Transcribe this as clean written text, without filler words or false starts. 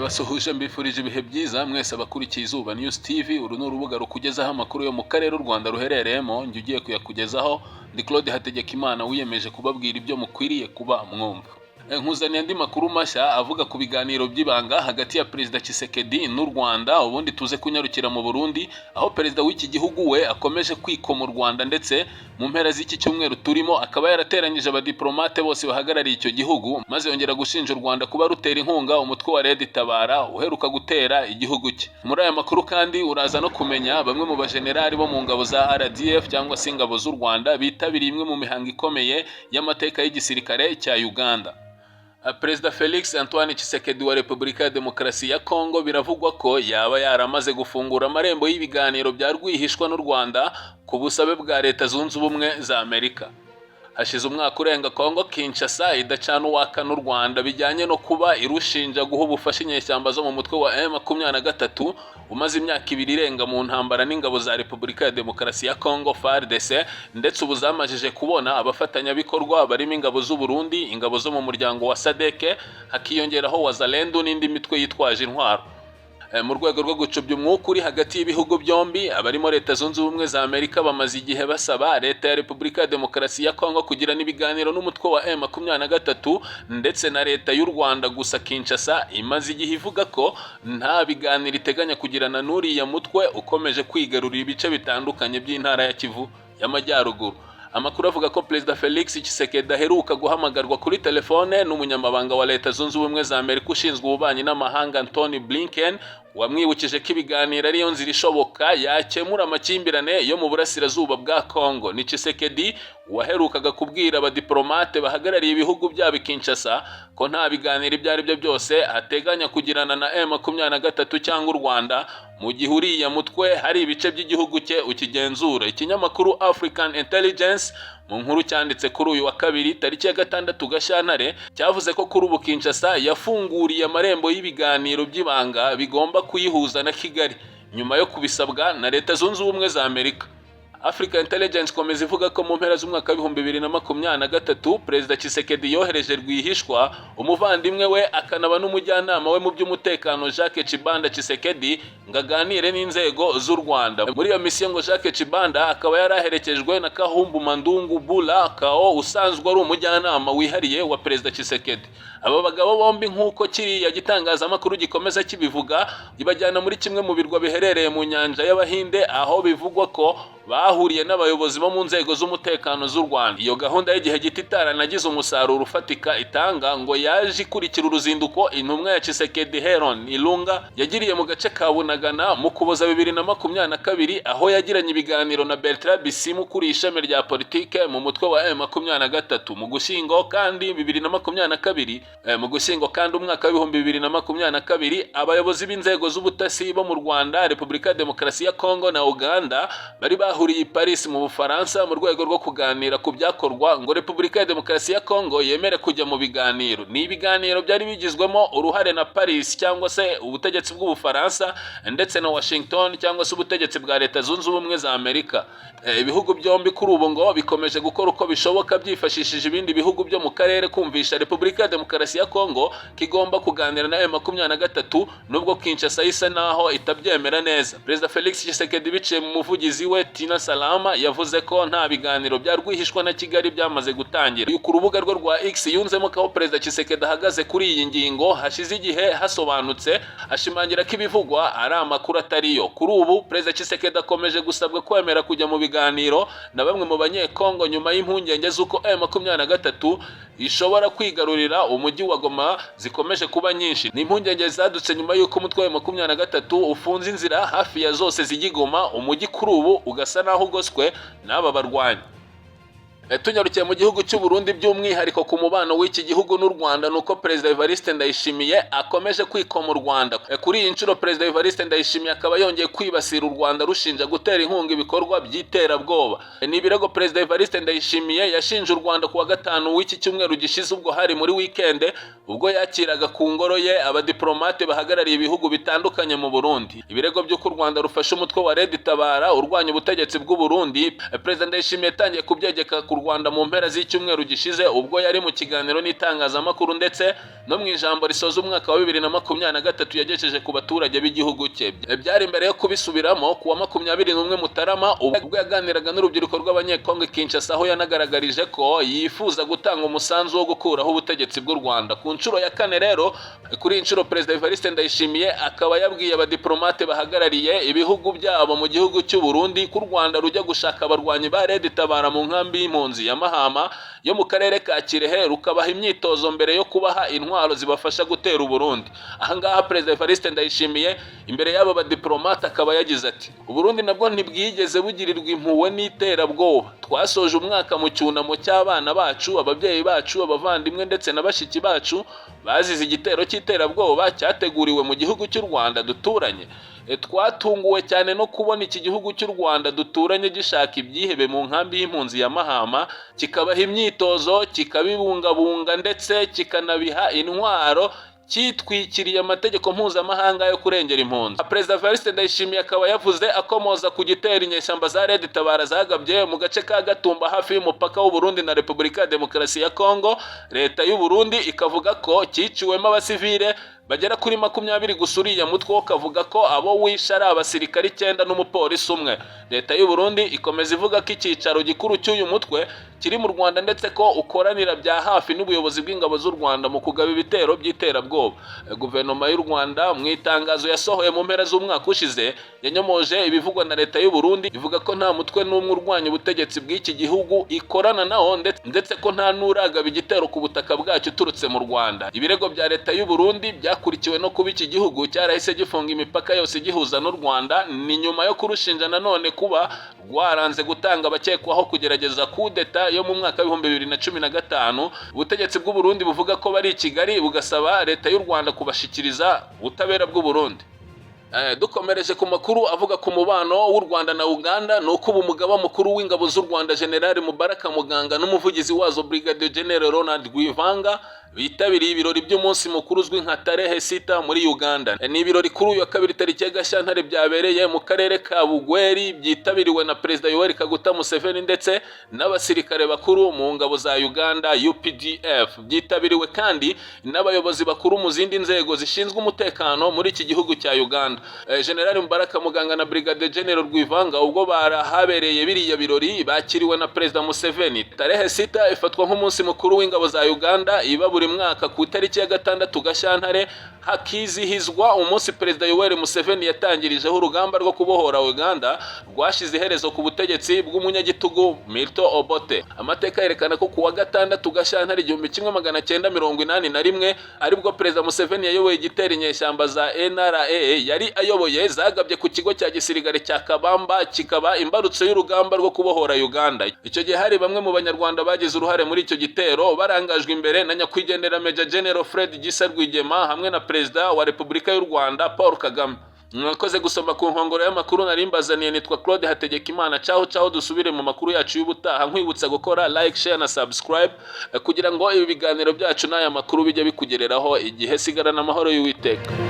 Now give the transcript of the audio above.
ndabasuhuje mbifurije ibihe byiza mwese abakurikiye Izuba News TV. Uru ni urubuga rukugezaho amakuru yo mu karere u Rwanda ruherereyemo. Njye ugiye kuyakugezaho ndi Claude Hategekimana wiyemeje kubabwira ibyo mukwiriye kuba mwumva. Nkuzaniye andi makuru mashya avuga ku biganiro by'ibanga hagati ya Perezida Tshisekedi n'u Rwanda. Ubundi tuze kunyarukira mu Burundi aho perezida w'iki gihugu we akomeje kwikoma u Rwanda, ndetse mu mpera z'iki cyumweru turimo akaba yarateranyije abadiplomate bose bahagarariye icyo gihugu, maze yongera gushinja u Rwanda kuba rutera inkunga umutwe wa Red Tabara uheruka gutera igihugu cye. Muri aya makuru kandi uraza no kumenya bamwe mu bajenerali bo mu ngabo za RDF cyangwa se ingabo z'u Rwanda bitabiriye imwe mu mihango ikomeye y'amateka y'igisirikare cya Uganda. Perezida Felix Antoine Tshisekedi wa Repubulika ya Demokarasi ya Kongo biravugwa ko yaba yaramaze gufungura amarembo y'ibiganiro bya rwihishwa n'u Rwanda ku busabe bwa Leta Zunze Ubumwe za Amerika. Hashize umwaka urenga Kongo Kinshasa idacana uwaka n'u Rwanda bijyanye no kuba irushinja guha ubufasha inyeshyamba zo mu mutwe wa M23 umaze imyaka ibiri irenga mu ntambara n'ingabo za Repubulika ya Demokarasi ya Kongo FARDC, ndetse ubu zamajije kubona abafatanyabikorwa barimo ingabo z'u Burundi, ingabo zo mu muryango wa SADC, hakiyongeraho Wazalendo n'indi mitwe yitwaje intwaro. Mu rwego rwo gucubya umwuka uri hagati y'ibihugu byombi, abarimo Leta Zunze Ubumwe za Amerika bamaze igihe basaba Leta ya Repubulika ya Demokarasi ya Kongo kugirana ibiganiro n'umutwe wa M23 ndetse na Leta y'u Rwanda. Gusa Kinshasa imaze igihe ivuga ko nta biganiro iteganya kugirana n'uriya mutwe ukomeje kwigarurira ibice bitandukanye by'intara ya Kivu y'Amajyaruguru. Amakuru avuga ko Perezida Felix Tshisekedi aheruka guhamagarwa kuri telefone n'umunyamabanga wa Leta Zunze Ubumwe za Amerika ushinzwe ububanyi n'amahanga Antony Blinken, wamwibukije ko ibiganiro ariyo nzira ishoboka yakemura amakimbirane yo mu burasirazuba bwa Kongo. Ni Tshisekedi waherukaga kubwira abadiplomate bahagarariye ibihugu byabo Kinshasa ko nta biganiro ibyo ari byo byose ateganya kugirana na M23 cyangwa u Rwanda mu gihe uriya mutwe hari ibice by'igihugu cye ukigenzura. Ikinyamakuru African Intelligence mu nkuru cyanditse kuri uyu wa kabiri tariki ya 6 Gashyantare cyavuze ko kuri ubu Kinshasa yafunguriye amarembo y'ibiganiro by'ibanga bigomba kuyihuza na Kigali nyuma yo kubisabwa na Leta Zunze Ubumwe za Amerika. Africa Intelligence komeza ivuga ko mu mpera z'umwaka wa 2023 Perezida Tshisekedi yohereje rwihishwa umuvandimwe we akanaba n'umujyanama we mu by'umutekano Jacques Chibanda Tshisekedi ngo aganire n'inzego z'u Rwanda. Muri iyo misiyo ngo Jacques Chibanda akaba yaraherekejwe na Kahumbu Mandungu Bula Kao usanzwe ari umujyanama wihariye wa Perezida Tshisekedi. Aba bagabo bombi nk'uko kiriya gitangazamakuru gikomeza kibivuga ibajyana muri kimwe mu birwa biherereye mu nyanja y'Abahinde, aho bivugwa ko bahuriye n'abayobozi bo mu nzego z'umutekano z'u Rwanda. Iyo gahunda y'igihe gito itaranagize umusaruro ufatika itanga ngo yaje ikurikira uruzinduko intumwa ya Tshisekedi Heron Ilunga yagiriye mu gace ka Bunagana mu Kuboza 2022, aho yagiranye ibiganiro na Bertrand Bisimwa kuri ishami rya politike mu mutwe wa M23. Mu Gushyingo kandi 2022 mu Gushyingo kandi umwaka wa 2022 abayobozi b'inzego z'ubutasi bo mu Rwanda, Repubulika ya Demokarasi ya Kongo na Uganda bari bahuriye i Paris mu Bufaransa mu rwego rwo kuganira ku byakorwa ngo Repubulika ya Demokarasi ya Kongo yemere kujya mu biganiro. Ni ibiganiro byari bigizwemo uruhare na Paris cyangwa se ubutegetsi bw'Ubufaransa ndetse na Washington cyangwa se ubutegetsi bwa Leta Zunze Ubumwe za Amerika. Ibihugu byombi kuri ubu ngo bikomeje gukora uko bishoboka byifashishije ibindi bihugu byo mu karere kumvisha Repubulika ya Demokarasi ya Kongo kigomba kuganira na M23 nubwo Kinshasa isa naho itabyemera neza. Perezida Felix Tshisekedi biciye mu muvugizi we Tina Salama yavuze ko nta biganiro bya rwihishwa na Kigali byamaze gutangira. Ku rubuga rwe rwa X yunzemo ko Perezida Tshisekedi ahagaze kuri iyi ngingo hashize igihe hasobanutse, ashimangira ko ibivugwa ari amakuru atariyo. Kuri ubu Perezida Tshisekedi akomeje gusabwa kwemera kujya mu biganiro na bamwe mu banyekongo nyuma y'impungenge z'uko M23 ishobora kwigarurira umujyi wa Goma zikomeje kuba nyinshi. Ni impungenge zadutse nyuma y'uko umutwe wa M23 ufunze inzira hafi ya zose zigigoma umujyi kuri ubu ugasa naho ugoswe n'aba barwanyi. Tunyarukiye mu gihugu cy'u Burundi by'umwihariko ku mubano w'iki gihugu n'u Rwanda nuko Perezida Evariste Ndayishimiye akomeje kwikoma u Rwanda. Kuri iyi nshuro Perezida Evariste Ndayishimiye akaba yongeye kwibasira u Rwanda rushinja gutera inkunga ibikorwa by'iterabwoba. Ni ibirego Perezida Evariste Ndayishimiye yashinje u Rwanda kuwa 5 w'iki cyumweru gishize ubwo hari muri weekend ubwo yakiraga ku ngoro ye abadiplomate bahagarariye ibihugu bitandukanye mu Burundi. Ibirego by'uko u Rwanda rufashe umutwe wa Red Tabara urwanya ubutegetsi bw'u Burundi, Perezida Ndayishimiye yatangiye kubyegeka ku Rwanda mu mpera z'icyumweru gishize ubwo yari mu kiganiro n'itangazamakuru ndetse no mu ijambo risoza umwaka wa 2023 yagejeje ku baturage b'igihugu cye. Byari imbere yo kubisubiramo kuwa 21 Mutarama ubwo yaganiraga n'urubyiruko rw'abanyekongo Kinshasa, aho yanagaragarije ko yifuza gutanga umusanzu wo gukuraho ubutegetsi bw'u Rwanda. Ku nshuro ya kane rero, kuri inshuro Perezida Evariste Ndayishimiye akaba yabwiye abadiplomate bahagarariye ibihugu byabo mu gihugu cy'u Burundi ko u Rwanda rujya gushaka abarwanyi ba Red Tabara mu nkambi y'impunzi ya Mahama yo mu karere ka Kirehe, rukabaha imyitozo mbere yo kubaha intwaro zibafasha gutera u Burundi. Ahangaha Perezida Evariste Ndayishimiye imbere y'aba badiplomate akaba yagize ati: "U Burundi nabwo ntibwigeze bugirirwa impuhwe n'iterabwoba. Twasoje umwaka mu cyunamo cy'abana bacu, ababyeyi bacu, abavandimwe ndetse na bashiki bacu bazize igitero cy'iterabwoba cyateguriwe mu gihugu cy'u Rwanda duturanye. Twatunguwe cyane no kubona iki gihugu cy'u Rwanda duturanye gishaka ibyihebe mu nkambi y'impunzi ya Mahama, kikabaha imyitozo, kikabibungabunga ndetse kikanabiha intwaro, cyitwikiriye amategeko mpuzamahanga yo kurengera impunzi." Perezida Evariste Ndayishimiye akaba yavuze akomoza ku gitero inyeshyamba za Red Tabara zagabye mu gace ka Gatumba hafi y'umupaka w'u Burundi na Repubulika ya Demokarasi ya Kongo. Leta y'u Burundi ikavuga ko cyiciwemo abasivile bagera kuri 20 gusa, uriya mutwe wo kavuga ko abo wishe ari abasirikari 9 n'umupolisi umwe. Leta y'u Burundi ikomeza ivuga ko icyicaro gikuru cy'uyu mutwe kiri mu Rwanda ndetse ko ukoranira bya hafi n'ubuyobozi bw'ingabo z'u Rwanda mu kugaba ibitero by'iterabwoba. Guverinoma y'u Rwanda mu itangazo yasohoye mu mpera z'umwaka ushize yanyomoje ibivugwa na leta y'u Burundi, ivuga ko nta mutwe n'umwe urwanya ubutegetsi bw'iki gihugu ikorana nawo ndetse ko nta n'uragaba igitero ku butaka bwacyo uturutse mu Rwanda. Ibirego bya leta y'u Burundi byakurikiwe no kuba iki gihugu cyarahise gifunga imipaka yose gihuza n'u Rwanda, ni nyuma yo kurushinja nanone kuba rwaranze gutanga abakekwaho kugerageza kudeta yo mu mwaka wa 2015. Ubutegetsi bw'u Burundi buvuga ko bari i Kigali bugasaba leta y'u Rwanda kubashikiriza ubutabera bw'u Burundi. Dukomereje ku makuru avuga ku mubano w'u Rwanda na Uganda, nuko umugaba mukuru w'ingabo z'u Rwanda General Mubaraka Muganga n'umuvugizi wazo Brigadier General Ronald Rwivanga bitabiriye ibirori by'umunsi mukuru uzwi nka Tarehe Sita muri Uganda. Ni ibirori kuri uyu wa kabiri tariki ya Gashyantare byabereye mu karere ka Bugweri, byitabiriwe na Perezida Yoweri Kaguta Museveni ndetse n'abasirikare bakuru mu ngabo za Uganda UPDF. Byitabiriwe kandi n'abayobozi bakuru mu zindi nzego zishinzwe umutekano muri iki gihugu cya Uganda. General Mubaraka Muganga na Brigadier General Rwivanga ubwo barahabereye biriya birori bakiriwe na Perezida Museveni. Tarehe Sita ifatwa nk'umunsi mukuru w'ingabo za Uganda, iba buri mwaka ku itariki ya 6 Gashyantare, hakizihizwa umunsi Perezida Yoweri Museveni yatangirijeho urugamba rwo kubohora Uganda rwashize iherezo ku butegetsi bw'umunyagitugu Milton Obote. Amateka yerekana ko kuwa 6 Gashyantare 1981 aribwo Perezida Museveni yayoboye igitero inyeshyamba za NRA yari ayoboye zagabye ku kigo cya gisirikare cya Kabamba, kikaba imbarutso y'urugamba rwo kubohora Uganda. Icyo gihe hari bamwe mu banyarwanda bagize uruhare muri icyo gitero, barangajwe imbere na nyakwigendera Major General Fred Gisa Rwigema hamwe na Perezida wa Repubulika y'u Rwanda Paul Kagame. Mwakoze gusoma ku nkongoro y'amakuru narimbazaniye. Nitwa Claude Hategekimana. Ciao dusubire mu makuru yacu y'ubutaha, nkwibutsa gukora like, share na subscribe kugira ngo ibi biganiro byacu n'aya makuru bijye bikugereraho igihe. Sigarana amahoro y'Uwiteka.